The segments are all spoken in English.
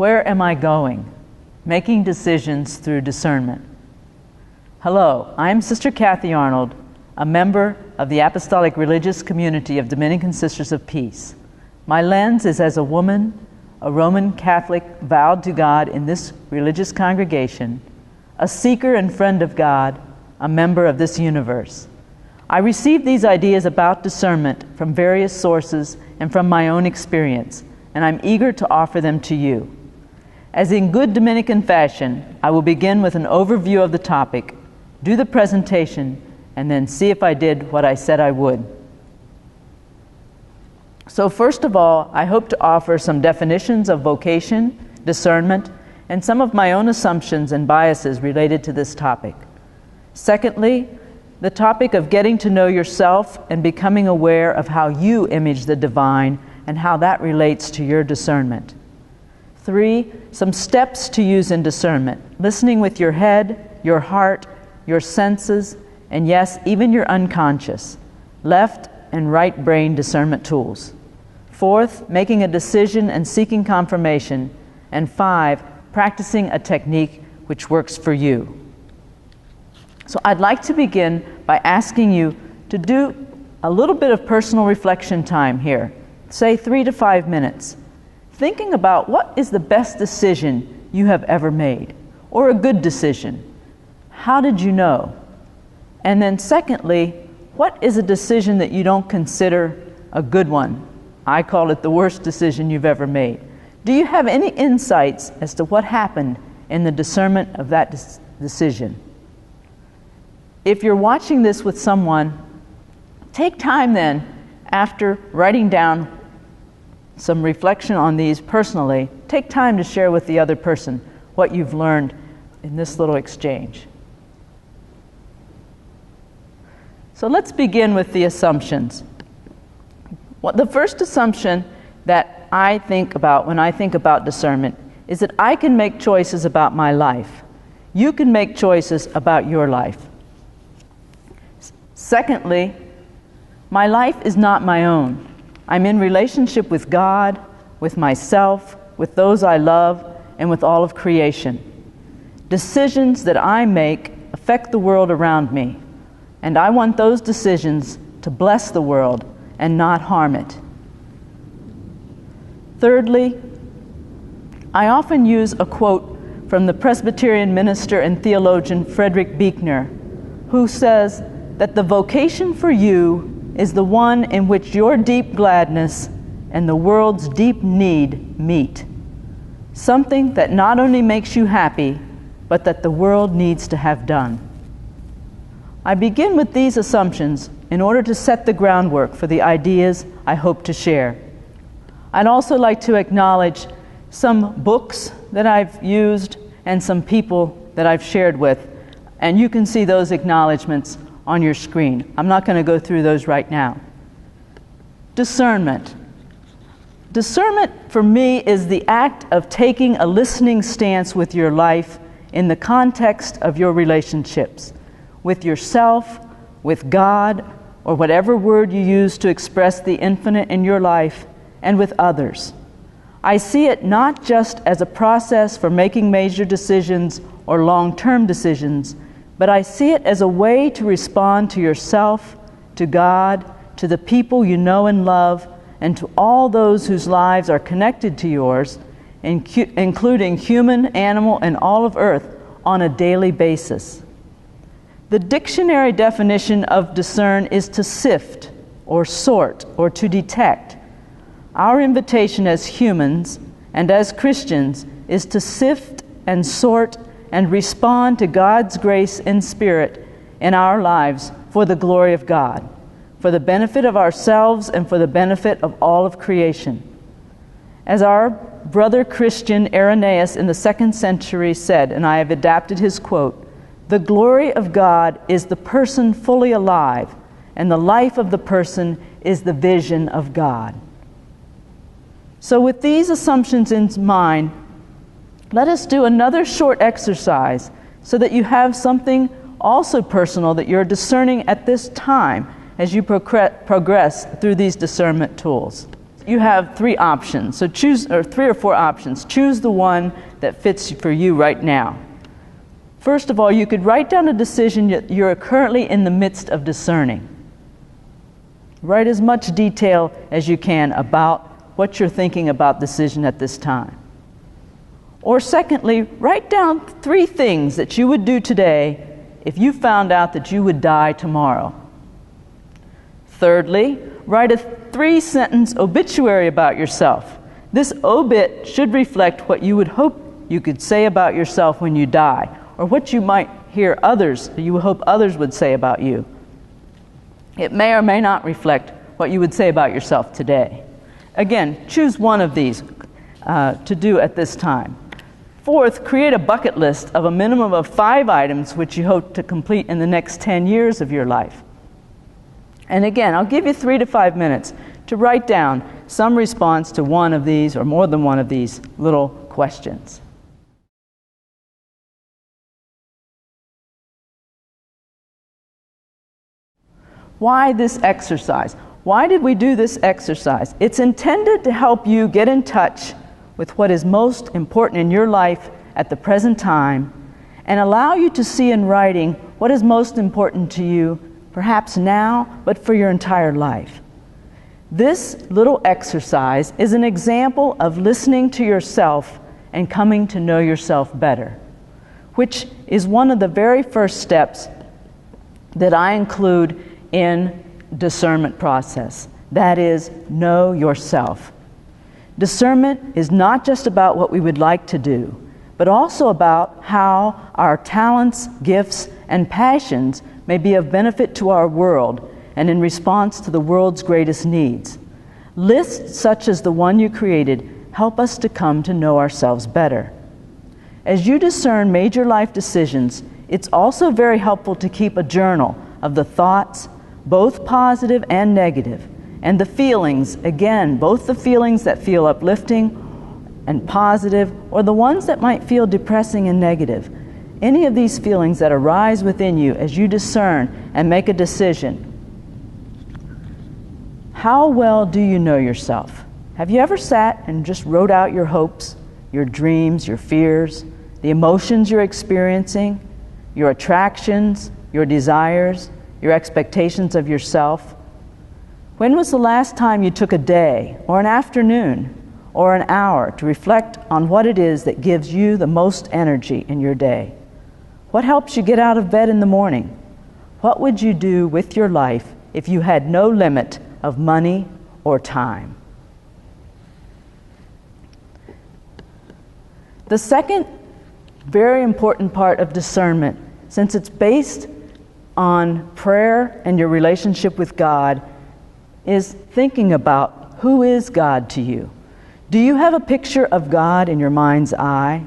Where am I going? Making decisions through discernment. Hello, I am Sister Cathy Arnold, a member of the Apostolic Religious Community of Dominican Sisters of Peace. My lens is as a woman, a Roman Catholic vowed to God in this religious congregation, a seeker and friend of God, a member of this universe. I received these ideas about discernment from various sources and from my own experience, and I'm eager to offer them to you. As in good Dominican fashion, I will begin with an overview of the topic, do the presentation, and then see if I did what I said I would. So first of all, I hope to offer some definitions of vocation, discernment, and some of my own assumptions and biases related to this topic. Secondly, the topic of getting to know yourself and becoming aware of how you image the divine and how that relates to your discernment. 3, some steps to use in discernment, listening with your head, your heart, your senses, and yes, even your unconscious, left and right brain discernment tools. 4th, making a decision and seeking confirmation. And 5, practicing a technique which works for you. So I'd like to begin by asking you to do a little bit of personal reflection time here, say 3 to 5 minutes, thinking about what is the best decision you have ever made, or a good decision. How did you know? And then secondly, what is a decision that you don't consider a good one? I call it the worst decision you've ever made. Do you have any insights as to what happened in the discernment of that decision? If you're watching this with someone, take time then, after writing down some reflection on these personally, take time to share with the other person what you've learned in this little exchange. So let's begin with the assumptions. The first assumption that I think about when I think about discernment is that I can make choices about my life. You can make choices about your life. Secondly, my life is not my own. I'm in relationship with God, with myself, with those I love, and with all of creation. Decisions that I make affect the world around me, and I want those decisions to bless the world and not harm it. Thirdly, I often use a quote from the Presbyterian minister and theologian Frederick Buechner, who says that the vocation for you is the one in which your deep gladness and the world's deep need meet. Something that not only makes you happy, but that the world needs to have done. I begin with these assumptions in order to set the groundwork for the ideas I hope to share. I'd also like to acknowledge some books that I've used and some people that I've shared with, and you can see those acknowledgments on your screen. I'm not going to go through those right now. Discernment. Discernment for me is the act of taking a listening stance with your life in the context of your relationships, with yourself, with God, or whatever word you use to express the infinite in your life, and with others. I see it not just as a process for making major decisions or long-term decisions, but I see it as a way to respond to yourself, to God, to the people you know and love, and to all those whose lives are connected to yours, including human, animal, and all of earth, on a daily basis. The dictionary definition of discern is to sift, or sort, or to detect. Our invitation as humans and as Christians is to sift and sort and respond to God's grace and Spirit in our lives for the glory of God, for the benefit of ourselves and for the benefit of all of creation. As our brother Christian Irenaeus in the 2nd century said, and I have adapted his quote, "The glory of God is the person fully alive, and the life of the person is the vision of God." So with these assumptions in mind, let us do another short exercise so that you have something also personal that you're discerning at this time as you progress through these discernment tools. You have three options, so choose, or 3 or 4 options. Choose the one that fits for you right now. First of all, you could write down a decision that you're currently in the midst of discerning. Write as much detail as you can about what you're thinking about decision at this time. Or secondly, write down 3 things that you would do today if you found out that you would die tomorrow. Thirdly, write a 3-sentence obituary about yourself. This obit should reflect what you would hope you could say about yourself when you die, or what you might hear others, you hope others would say about you. It may or may not reflect what you would say about yourself today. Again, choose one of these to do at this time. Fourth, create a bucket list of a minimum of 5 items which you hope to complete in the next 10 years of your life. And again, I'll give you 3 to 5 minutes to write down some response to one of these or more than one of these little questions. Why this exercise? Why did we do this exercise? It's intended to help you get in touch with what is most important in your life at the present time and allow you to see in writing what is most important to you, perhaps now, but for your entire life. This little exercise is an example of listening to yourself and coming to know yourself better, which is one of the very first steps that I include in discernment process. That is, know yourself. Discernment is not just about what we would like to do, but also about how our talents, gifts, and passions may be of benefit to our world and in response to the world's greatest needs. Lists such as the one you created help us to come to know ourselves better. As you discern major life decisions, it's also very helpful to keep a journal of the thoughts, both positive and negative, and the feelings, again, both the feelings that feel uplifting and positive, or the ones that might feel depressing and negative. Any of these feelings that arise within you as you discern and make a decision. How well do you know yourself? Have you ever sat and just wrote out your hopes, your dreams, your fears, the emotions you're experiencing, your attractions, your desires, your expectations of yourself? When was the last time you took a day, or an afternoon, or an hour to reflect on what it is that gives you the most energy in your day? What helps you get out of bed in the morning? What would you do with your life if you had no limit of money or time? The second very important part of discernment, since it's based on prayer and your relationship with God, is thinking about who is God to you. Do you have a picture of God in your mind's eye?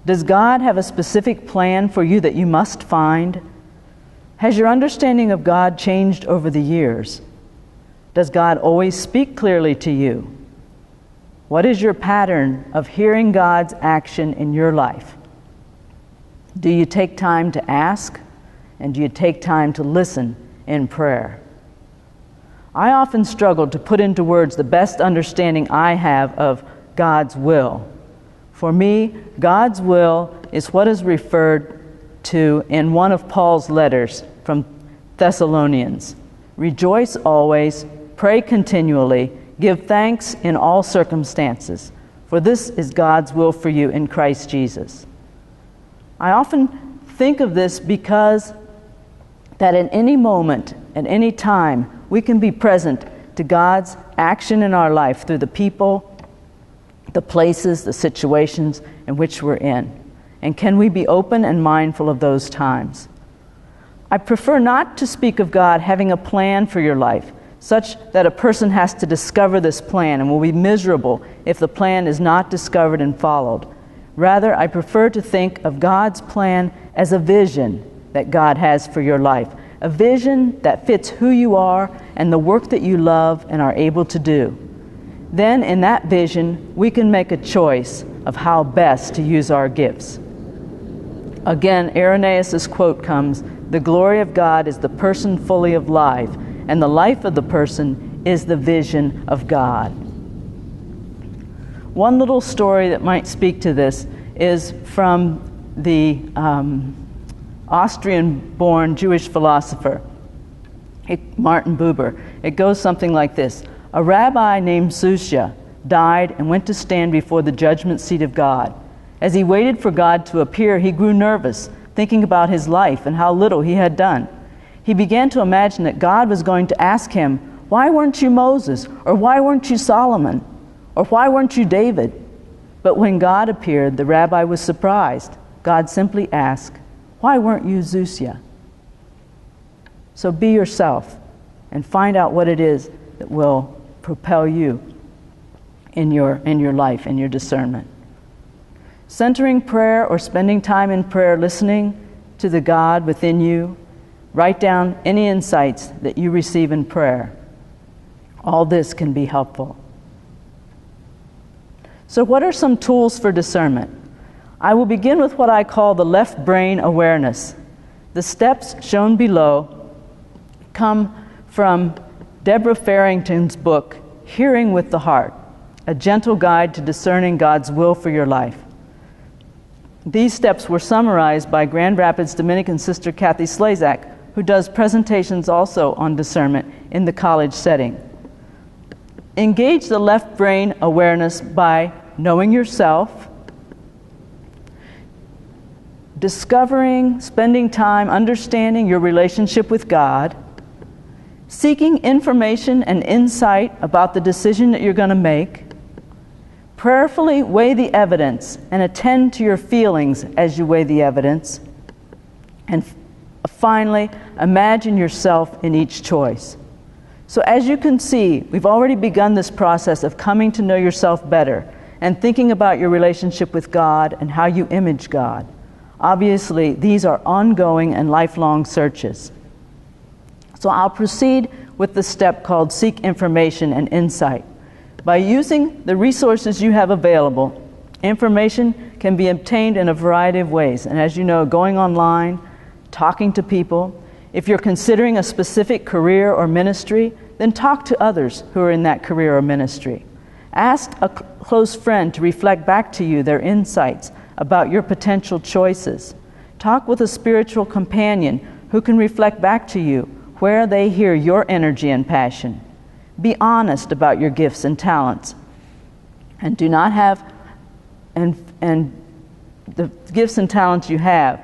Does God have a specific plan for you that you must find? Has your understanding of God changed over the years? Does God always speak clearly to you? What is your pattern of hearing God's action in your life? Do you take time to ask? And do you take time to listen in prayer? I often struggle to put into words the best understanding I have of God's will. For me, God's will is what is referred to in one of Paul's letters from Thessalonians. Rejoice always, pray continually, give thanks in all circumstances, for this is God's will for you in Christ Jesus. I often think of this because that at any moment, at any time, we can be present to God's action in our life through the people, the places, the situations in which we're in. And can we be open and mindful of those times? I prefer not to speak of God having a plan for your life, such that a person has to discover this plan and will be miserable if the plan is not discovered and followed. Rather, I prefer to think of God's plan as a vision that God has for your life, a vision that fits who you are and the work that you love and are able to do. Then, in that vision, we can make a choice of how best to use our gifts. Again, Irenaeus' quote comes, "The glory of God is the person fully of life, and the life of the person is the vision of God." One little story that might speak to this is from the Austrian-born Jewish philosopher, Martin Buber. It goes something like this. A rabbi named Zusha died and went to stand before the judgment seat of God. As he waited for God to appear, he grew nervous, thinking about his life and how little he had done. He began to imagine that God was going to ask him, "Why weren't you Moses? Or why weren't you Solomon? Or why weren't you David?" But when God appeared, the rabbi was surprised. God simply asked, "Why weren't you Zusha?" So be yourself and find out what it is that will propel you in your life, in your discernment. Centering prayer or spending time in prayer, listening to the God within you. Write down any insights that you receive in prayer. All this can be helpful. So what are some tools for discernment? I will begin with what I call the left brain awareness. The steps shown below come from Deborah Farrington's book, Hearing with the Heart, a gentle guide to discerning God's will for your life. These steps were summarized by Grand Rapids Dominican sister Cathy Slazak, who does presentations also on discernment in the college setting. Engage the left brain awareness by knowing yourself, discovering, spending time understanding your relationship with God, seeking information and insight about the decision that you're going to make, prayerfully weigh the evidence and attend to your feelings as you weigh the evidence, and finally, imagine yourself in each choice. So as you can see, we've already begun this process of coming to know yourself better and thinking about your relationship with God and how you image God. Obviously, these are ongoing and lifelong searches. So I'll proceed with the step called Seek Information and Insight. By using the resources you have available, information can be obtained in a variety of ways. And as you know, going online, talking to people. If you're considering a specific career or ministry, then talk to others who are in that career or ministry. Ask a close friend to reflect back to you their insights about your potential choices. Talk with a spiritual companion who can reflect back to you where they hear your energy and passion. Be honest about your gifts and talents, and do not have, and the gifts and talents you have,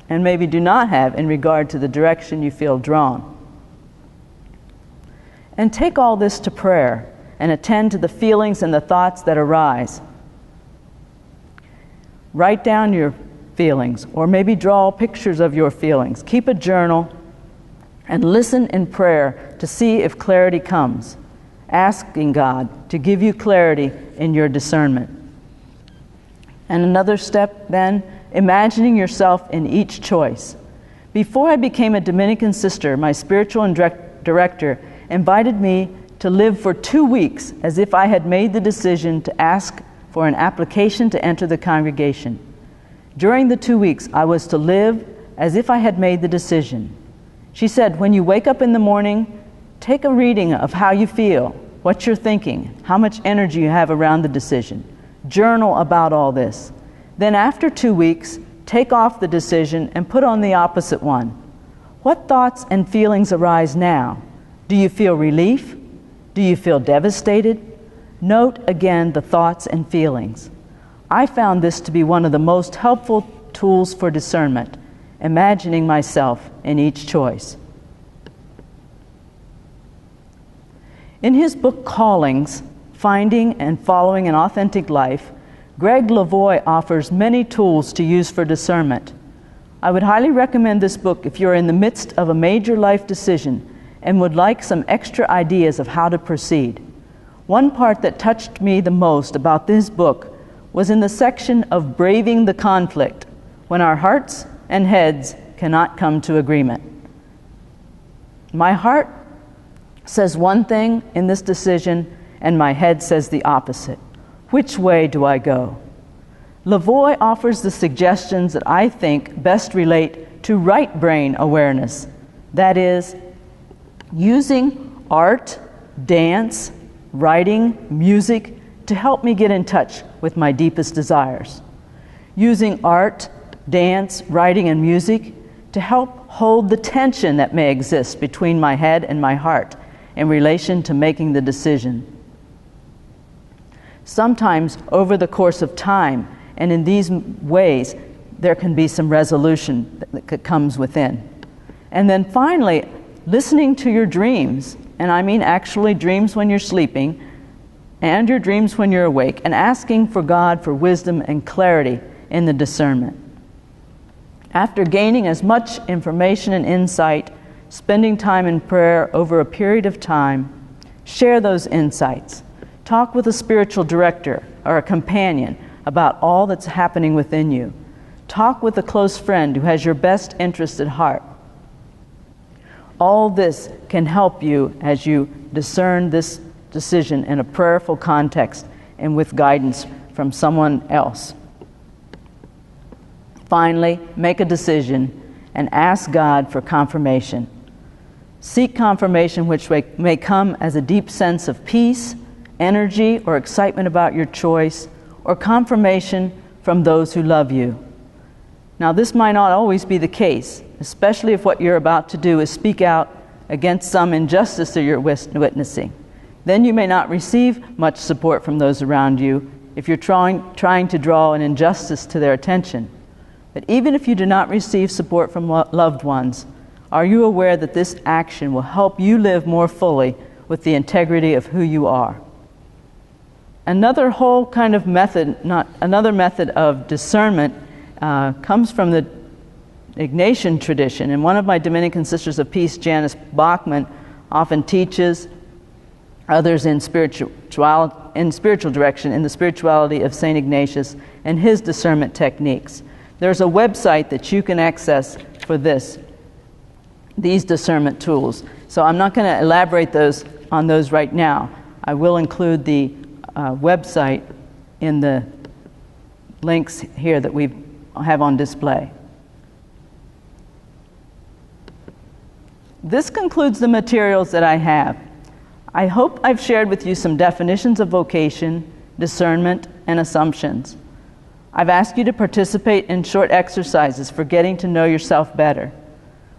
and maybe do not have in regard to the direction you feel drawn. And take all this to prayer and attend to the feelings and the thoughts that arise. Write down your feelings, or maybe draw pictures of your feelings. Keep a journal and listen in prayer to see if clarity comes, asking God to give you clarity in your discernment. And another step then, imagining yourself in each choice. Before I became a Dominican sister, my spiritual director invited me to live for 2 weeks as if I had made the decision to ask for an application to enter the congregation. During the 2 weeks, I was to live as if I had made the decision. She said, when you wake up in the morning, take a reading of how you feel, what you're thinking, how much energy you have around the decision. Journal about all this. Then after 2 weeks, take off the decision and put on the opposite one. What thoughts and feelings arise now? Do you feel relief? Do you feel devastated? Note again the thoughts and feelings. I found this to be one of the most helpful tools for discernment, imagining myself in each choice. In his book Callings, Finding and Following an Authentic Life, Greg Lavoie offers many tools to use for discernment. I would highly recommend this book if you're in the midst of a major life decision and would like some extra ideas of how to proceed. One part that touched me the most about this book was in the section of braving the conflict, when our hearts and heads cannot come to agreement. My heart says one thing in this decision, and my head says the opposite. Which way do I go? Lavoie offers the suggestions that I think best relate to right brain awareness. That is, using art, dance, writing, music to help me get in touch with my deepest desires. Using art, dance, writing, and music to help hold the tension that may exist between my head and my heart in relation to making the decision. Sometimes over the course of time, and in these ways, there can be some resolution that comes within. And then finally, listening to your dreams, and I mean actually dreams when you're sleeping, and your dreams when you're awake, and asking for God for wisdom and clarity in the discernment. After gaining as much information and insight, spending time in prayer over a period of time, share those insights. Talk with a spiritual director or a companion about all that's happening within you. Talk with a close friend who has your best interest at heart. All this can help you as you discern this decision in a prayerful context and with guidance from someone else. Finally, make a decision and ask God for confirmation. Seek confirmation which may come as a deep sense of peace, energy, or excitement about your choice, or confirmation from those who love you. Now, this might not always be the case, especially if what you're about to do is speak out against some injustice that you're witnessing. Then you may not receive much support from those around you if you're trying to draw an injustice to their attention. But even if you do not receive support from loved ones, are you aware that this action will help you live more fully with the integrity of who you are? Another method of discernment comes from the Ignatian tradition. And one of my Dominican Sisters of Peace, Janice Bachman, often teaches others in spiritual direction, in the spirituality of St. Ignatius and his discernment techniques. There's a website that you can access for these discernment tools. So I'm not going to elaborate on those right now. I will include the website in the links here that we have on display. This concludes the materials that I have. I hope I've shared with you some definitions of vocation, discernment, and assumptions. I've asked you to participate in short exercises for getting to know yourself better.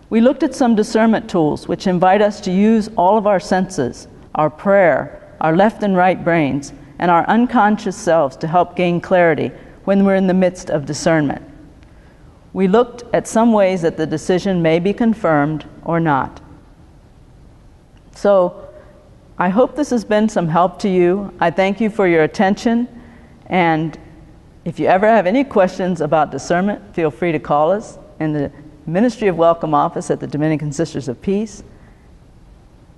We looked at some discernment tools which invite us to use all of our senses, our prayer, our left and right brains, and our unconscious selves to help gain clarity when we're in the midst of discernment. We looked at some ways that the decision may be confirmed or not. So, I hope this has been some help to you. I thank you for your attention, and if you ever have any questions about discernment, feel free to call us in the Ministry of Welcome office at the Dominican Sisters of Peace,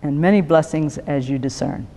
and many blessings as you discern.